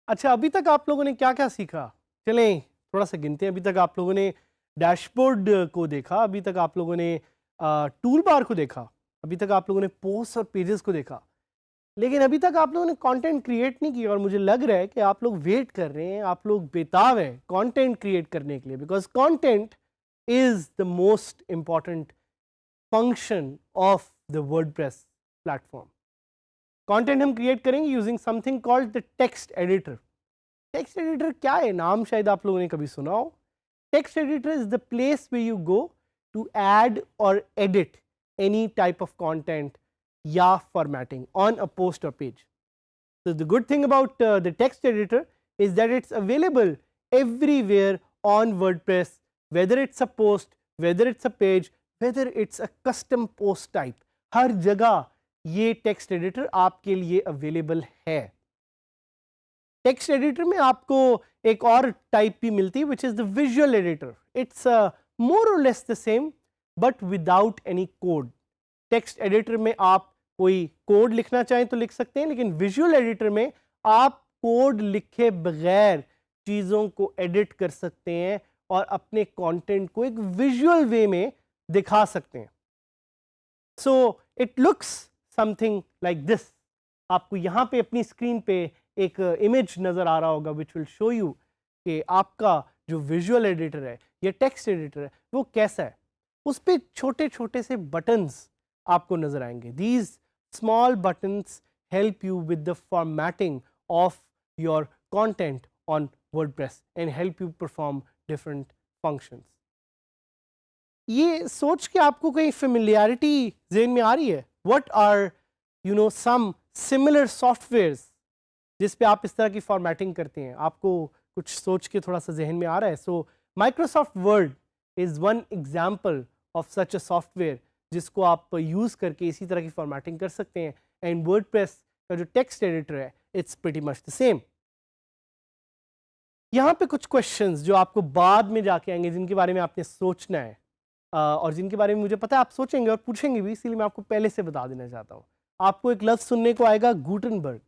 अच्छा, अभी तक आप लोगों ने क्या क्या सीखा? चलें थोड़ा सा गिनते हैं। अभी तक आप लोगों ने डैशबोर्ड को देखा, अभी तक आप लोगों ने टूल बार को देखा, अभी तक आप लोगों ने पोस्ट और पेजेस को देखा, लेकिन अभी तक आप लोगों ने कंटेंट क्रिएट नहीं किया। और मुझे लग रहा है कि आप लोग वेट कर रहे हैं, आप लोग बेताब हैं कंटेंट क्रिएट करने के लिए, because content is the most important function of the WordPress platform. Content हम क्रिएट करेंगे using something called the text editor. Text editor क्या है? नाम शायद आप लोगों ने कभी सुना हो। Text editor is the place way you go to add और edit any type of content या फॉर्मेटिंग ऑन अ पोस्ट और page. So the good thing about the text editor is that it's available everywhere on WordPress, whether it's a post, whether it's a page, whether it's a custom post type. हर जगह ये text editor आपके लिए available है. Text editor में आपको एक और type भी मिलती है which is the visual editor. It's more or less the same but without any code. Text editor में आप कोई कोड लिखना चाहें तो लिख सकते हैं, लेकिन विजुअल एडिटर में आप कोड लिखे बगैर चीज़ों को एडिट कर सकते हैं और अपने कंटेंट को एक विजुअल वे में दिखा सकते हैं. So it looks something like this. आपको यहाँ पे अपनी स्क्रीन पे एक इमेज नज़र आ रहा होगा विच विल शो यू कि आपका जो विजुअल एडिटर है या टेक्स्ट एडिटर है वो कैसा है. उस पर छोटे छोटे से बटन्स आपको नज़र आएंगे. These small buttons help you with the formatting of your content on WordPress and help you perform different functions. ये सोच के आपको कहीं familiarity ज़हन में आ रही है? What are some similar softwares जिस पे आप इस तरह की formatting करते हैं? आपको कुछ सोच के थोड़ा सा ज़हन में आ रहा है? So Microsoft Word is one example of such a software जिसको आप यूज़ करके इसी तरह की फॉर्मेटिंग कर सकते हैं. एंड वर्डप्रेस का जो टेक्स्ट एडिटर है it's pretty much the same. यहाँ पे कुछ क्वेश्चंस जो आपको बाद में जाके आएंगे जिनके बारे में आपने सोचना है और जिनके बारे में मुझे पता है आप सोचेंगे और पूछेंगे भी, इसीलिए मैं आपको पहले से बता देना चाहता हूँ. आपको एक लफ्ज़ सुनने को आएगा गुटनबर्ग.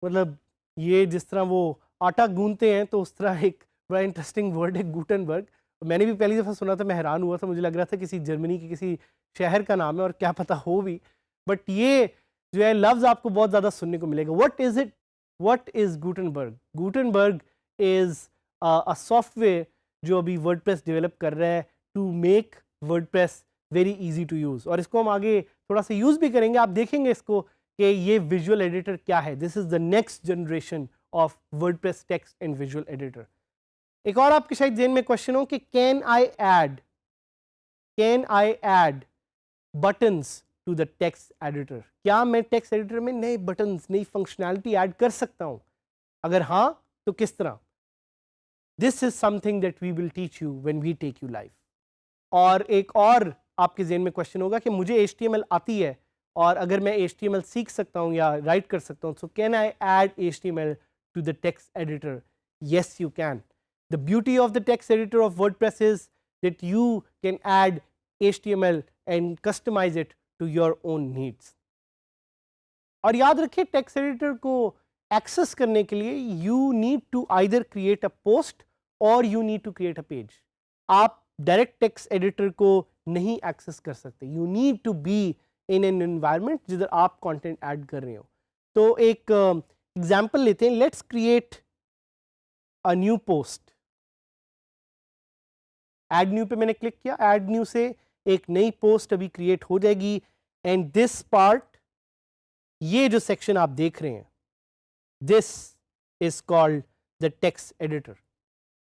मतलब ये जिस तरह वो आटा गूंथते हैं तो उस तरह एक बड़ा इंटरेस्टिंग वर्ड है गुटनबर्ग. मैंने भी पहली दफ़ा सुना था, मैं हैरान हुआ था, मुझे लग रहा था किसी जर्मनी के किसी शहर का नाम है और क्या पता हो भी. बट ये जो है लफ्ज़ आपको बहुत ज़्यादा सुनने को मिलेगा. What is it? What is Gutenberg? Gutenberg is a software जो अभी वर्डप्रेस डेवलप कर रहा है to make WordPress very easy to use. और इसको हम आगे थोड़ा सा यूज़ भी करेंगे. आप देखेंगे इसको कि ये विजुअल एडिटर क्या है. This is the next generation of WordPress text and visual editor. एक और आपके शायद जेन में क्वेश्चन हो कि can I add buttons to the text editor. क्या मैं टेक्स्ट एडिटर में नए बटन्स, नई फंक्शनैलिटी ऐड कर सकता हूं? अगर हाँ तो किस तरह? This is something that we will teach you when we take you live. और एक और आपके जेन में क्वेश्चन होगा कि मुझे HTML आती है और अगर मैं HTML सीख सकता हूं या राइट कर सकता हूं, so can I add HTML to the text editor? Yes, you can. The beauty of the text editor of WordPress is that you can add HTML and customize it to your own needs. और याद रखिए text editor को access करने के लिए you need to either create a post or you need to create a page. आप direct text editor को नहीं एक्सेस कर सकते. You need to be in an environment जिधर आप कंटेंट ऐड कर रहे हो. तो एक एग्जांपल लेते हैं. Let's create a new post. Add new पे मैंने क्लिक किया. ऐड न्यू से एक नई पोस्ट अभी क्रिएट हो जाएगी. एंड दिस पार्ट, ये जो सेक्शन आप देख रहे हैं, this is called the text editor.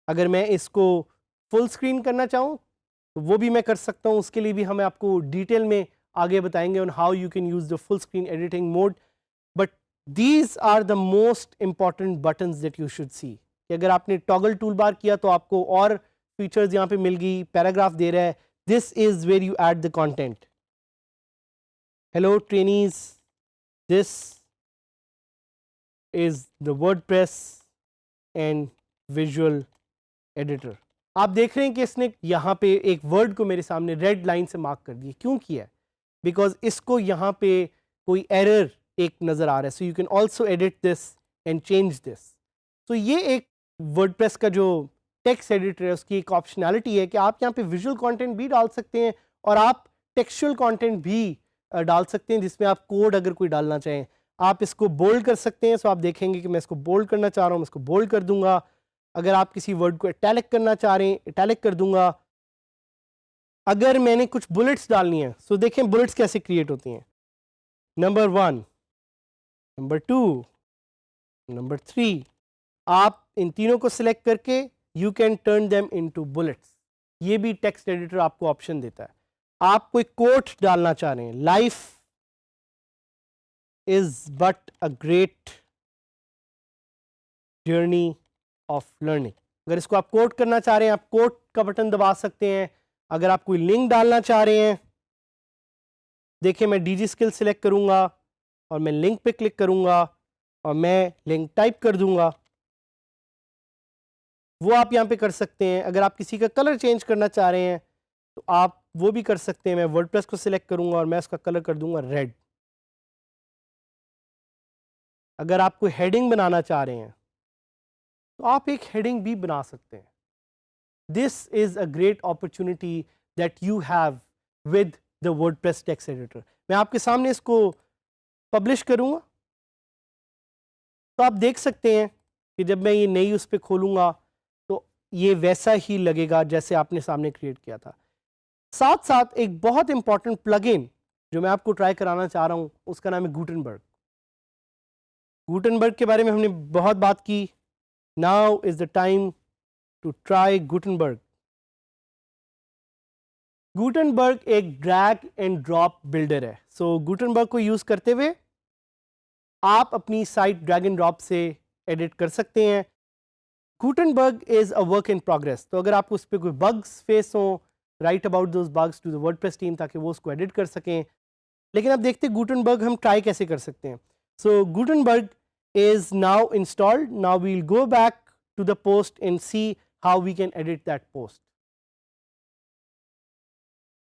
अगर मैं इसको फुल स्क्रीन करना चाहूँ तो वो भी मैं कर सकता हूँ. उसके लिए भी हम आपको डिटेल में आगे बताएंगे on how you can use the full screen editing mode. But these are the most important buttons that you should see. कि अगर आपने टॉगल टूल बार किया तो आपको और फीचर्स यहाँ पे मिल गई. पैराग्राफ दे रहा है. this is where you add the content. Hello trainees, this is the WordPress and visual editor. आप देख रहे हैं कि इसने यहाँ पे एक वर्ड को मेरे सामने रेड लाइन से मार्क कर दिया. क्यों किया है? बिकॉज इसको यहाँ पे कोई एरर एक नज़र आ रहा है. So you can also edit this and change this. तो ये एक वर्डप्रेस का जो टेक्स्ट एडिटर है उसकी एक ऑप्शनैलिटी है कि आप यहाँ पे विजुअल कंटेंट भी डाल सकते हैं और आप टेक्सचुअल कंटेंट भी डाल सकते हैं जिसमें आप कोड अगर कोई डालना चाहें. आप इसको बोल्ड कर सकते हैं. सो आप देखेंगे कि मैं इसको बोल्ड करना चाह रहा हूँ, मैं इसको बोल्ड कर दूंगा. अगर आप किसी वर्ड को इटैलिक करना चाह रहे हैं, इटैलिक कर दूंगा. अगर मैंने कुछ बुलेट्स डालनी है, सो देखें बुलेट्स कैसे क्रिएट होती हैं. Number 1, number 2, number 3. आप इन तीनों को सिलेक्ट करके you can turn them into bullets. ये भी टेक्स्ट एडिटर आपको ऑप्शन देता है. आप कोई कोट डालना चाह रहे हैं, life is but a great journey of learning. अगर इसको आप कोट करना चाह रहे हैं, आप कोट का बटन दबा सकते हैं. अगर आप कोई लिंक डालना चाह रहे हैं, देखिए मैं डीजी स्किल सिलेक्ट करूंगा और मैं लिंक पे क्लिक करूंगा और मैं लिंक टाइप कर दूंगा. वो आप यहां पे कर सकते हैं. अगर आप किसी का कलर चेंज करना चाह रहे हैं तो आप वो भी कर सकते हैं. मैं वर्डप्रेस को सिलेक्ट करूंगा और मैं उसका कलर कर दूंगा रेड. अगर आप कोई हेडिंग बनाना चाह रहे हैं तो आप एक हेडिंग भी बना सकते हैं. This is a great opportunity that you have with the WordPress text editor. मैं आपके सामने इसको पब्लिश करूंगा तो आप देख सकते हैं कि जब मैं ये नई उस पर खोलूंगा तो ये वैसा ही लगेगा जैसे आपने सामने क्रिएट किया था. साथ साथ एक बहुत इंपॉर्टेंट प्लगइन जो मैं आपको ट्राई कराना चाह रहा हूं उसका नाम है गुटेनबर्ग. गुटेनबर्ग के बारे में हमने बहुत बात की. Now is the time to try Gutenberg. Gutenberg एक ड्रैग एंड ड्रॉप बिल्डर है. सो गुटेनबर्ग को यूज करते हुए आप अपनी साइट ड्रैग एंड ड्रॉप से एडिट कर सकते हैं. Gutenberg is a work in progress. तो अगर आपको उस पर कोई बग्स फेस हो, write about those bugs to the WordPress team ताकि वो उसको एडिट कर सकें. लेकिन अब देखते हैं गुटेनबर्ग हम ट्राई कैसे कर सकते हैं. सो Gutenberg is now installed. Now we'll go back to the post and see how we can edit that post.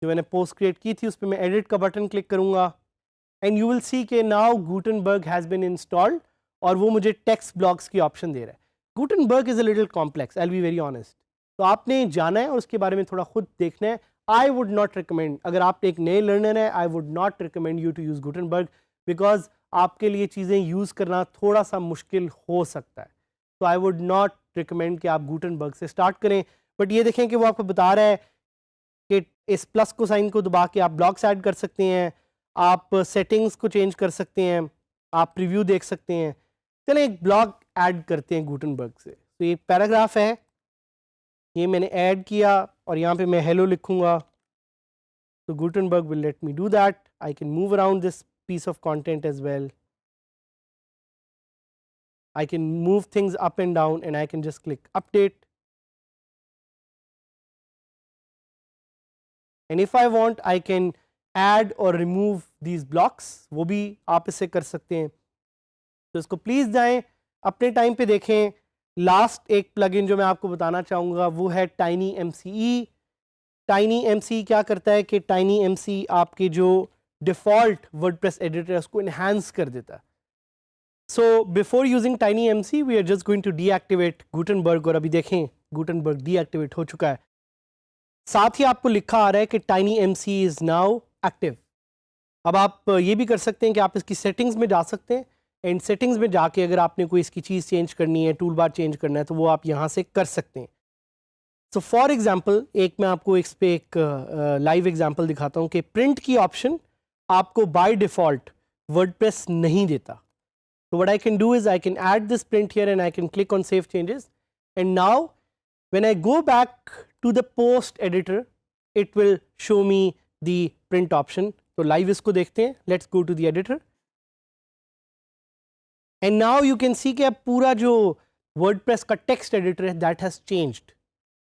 जो मैंने पोस्ट क्रिएट की थी उस पर मैं एडिट का बटन क्लिक करूंगा एंड यू विल सी के now Gutenberg has been installed और वो मुझे टेक्स्ट ब्लॉक्स की ऑप्शन दे रहा है. Gutenberg is a little complex, I will be very honest. तो आपने जाना है और उसके बारे में थोड़ा खुद देखना है. आई वुड नॉट रिकमेंड, अगर आप एक नए लर्नर हैं, I would not recommend you to use Gutenberg because आपके लिए चीज़ें यूज़ करना थोड़ा सा मुश्किल हो सकता है. तो आई वुड नॉट रिकमेंड कि आप गुटेनबर्ग से स्टार्ट करें. बट ये देखें कि वो आपको बता रहा है कि इस प्लस को साइन को दबा के आप ब्लॉक्स ऐड कर सकते हैं, आप सेटिंग्स को चेंज कर सकते हैं, आप प्रीव्यू देख सकते हैं. चलें एक ब्लॉग ऐड करते हैं गुटेनबर्ग से. तो ये पैराग्राफ है, ये मैंने ऐड किया और यहाँ पे मैं हेलो लिखूँगा. तो Gutenberg will let me do that. I can move around this piece of content as well. I can move things up and down and I can just click update. And if I want I can add or remove these blocks. वो भी आप इससे कर सकते हैं. तो इसको please जाएं अपने टाइम पे देखें. लास्ट एक प्लगइन जो मैं आपको बताना चाहूँगा वो है TinyMCE. TinyMCE क्या करता है कि TinyMCE आपके जो डिफॉल्ट वर्डप्रेस एडिटर है उसको इनहांस कर देता है. So before using TinyMCE we are just going to deactivate Gutenberg और अभी देखें गुटेनबर्ग डीएक्टिवेट हो चुका है. साथ ही आपको लिखा आ रहा है कि TinyMCE इज नाउ एक्टिव. अब आप ये भी कर सकते हैं कि आप इसकी सेटिंग्स में जा सकते हैं एंड सेटिंग्स में जाके अगर आपने कोई इसकी चीज़ चेंज करनी है, टूल बार चेंज करना है तो वो आप यहाँ से कर सकते हैं. सो फॉर एग्जाम्पल एक मैं आपको इस पर एक लाइव एग्जाम्पल दिखाता हूँ कि प्रिंट की ऑप्शन आपको बाय डिफॉल्ट वर्डप्रेस नहीं देता. So what I can do is I can add this print here and I can click on save changes, and now when I go back to the post editor it will show me the print option. तो live इसको देखते हैं. Let's go to the editor and now you can see कि अब पूरा जो WordPress का text editor है that has changed.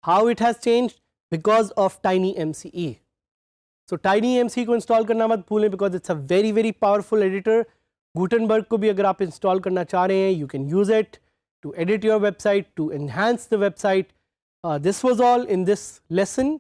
How it has changed? Because of TinyMCE. So TinyMCE को इंस्टॉल करना मत भूलें because it's a very very powerful editor. Gutenberg को भी अगर आप इंस्टॉल करना चाह रहे हैं, you can use it to edit your website, to enhance the website. This was all in this lesson.